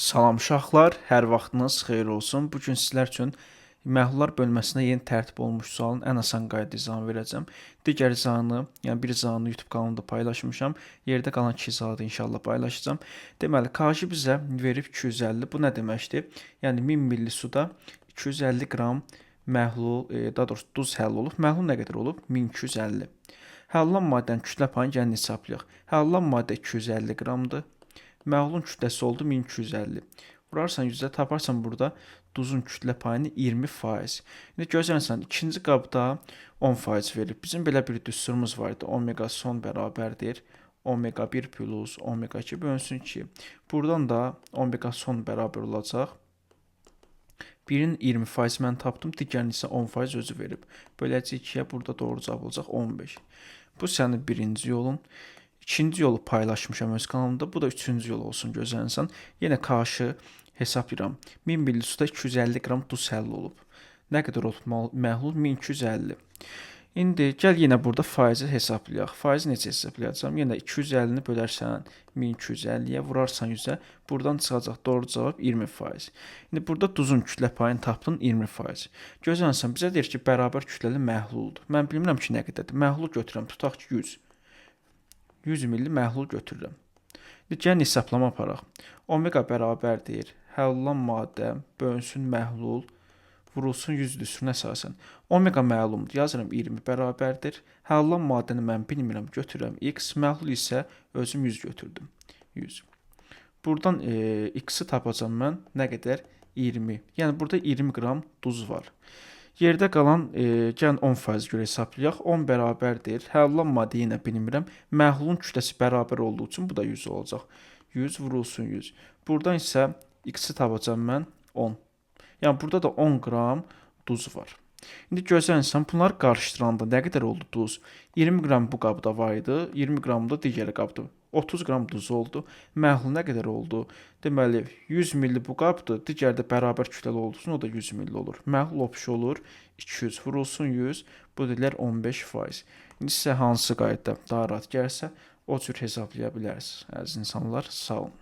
Salam uşaqlar, hər vaxtınız xeyir olsun. Bu gün sizlər üçün məhlullar bölməsində yeni tərtib olunmuş sualın ən asan qayda izahını verəcəm. Digər izahını, yəni bir izahını YouTube kanalımda paylaşmışam. Yerdə qalan 2 izahı da inşallah paylaşacağam. Deməli, KJ bizə verib 250. Bu nə deməkdir? Yəni 1000 milli suda 250 qram məhlul, daha doğrusu duz həll olub. Məhlul nə qədər olub? 1250. Həll olunan maddənin kütlə payını gəlin hesablayaq. Həll olunan maddə 250 qramdır. Məhlulun kütləsi oldu 1250. Vurarsan 100-ə, taparsan burada duzun kütlə payını 20%. İndi gözlənsən, ikinci qabda 10% verilib. Bizim belə bir düsturumuz var idi. Omega son bərabərdir. Omega 1 plus omega 2 bölünsün 2. Buradan da omega son bərabər olacaq. Birinin 20% mən tapdım, digərinin isə 10% özü verib. Böləcək 2-yə burada doğru cavab olacaq 15. Bu sənin birinci yolun. İkinci yolu paylaşmışam öz kanalımda. Bu da üçüncü yol olsun gözlənsən. Yenə karşı hesablayıram. 1000 milli suda 250 qram duz həll olub. Nə qədər olub məhlul? 1250. İndi gəl yenə burada faizi hesablayaq. Faizi necə hesablayacağam? Yenə 250-ni bölərsən 1250-yə, vurarsan 100-ə. Buradan çıxacaq doğru cavab 20%. İndi burada duzun kütlə payını tapdın 20%. Gözlənsən bizə deyir ki, bərabər kütləli məhluldur. Mən bilmirəm ki, nə qədərdir. Məhlulu götürürəm, tutaq ki 100. 100 milli məhlul götürürəm. Gəlin hesablama aparaq. Omega bərabərdir. Həll olunan maddə bölünsün məhlul vurulsun 100 düsturuna əsasən. Omega məlumdur. Yazıram 20 bərabərdir. Həll olunan maddəni mən bilmirəm, götürürəm x. Məhlul isə özüm 100 götürdüm. 100. Buradan x-i tapacam mən. Nə qədər? 20. Yəni burada 20 qram duz var. Yerdə qalan gəlin 10% görə hesablayaq. 10 bərabərdir. Həll olunan maddə yenə bilmirəm. Məhlulun kütləsi bərabər olduğu üçün bu da 100 olacaq. 100 vurulsun 100. Buradan isə x-i tapacam mən 10. Yəni burada da 10 qram duz var. İndi gözlənsən, bunları qarışdıranda nə qədər oldu duz? 20 qram bu qabda var idi, 20 qram da digər qabda. 30 qram duz oldu. Məhlul nə qədər oldu? Deməli, 100 milli bu qabdır, digər də bərabər kütləli olduğu üçün o da 100 milli olur. Məhlul opşu olur, 200 vurulsun 100, bu dedilər 15%. İndi sizə hansı qayda daha rahat gəlsə, o cür hesablaya bilərsiniz. Əziz insanlar, sağ olun.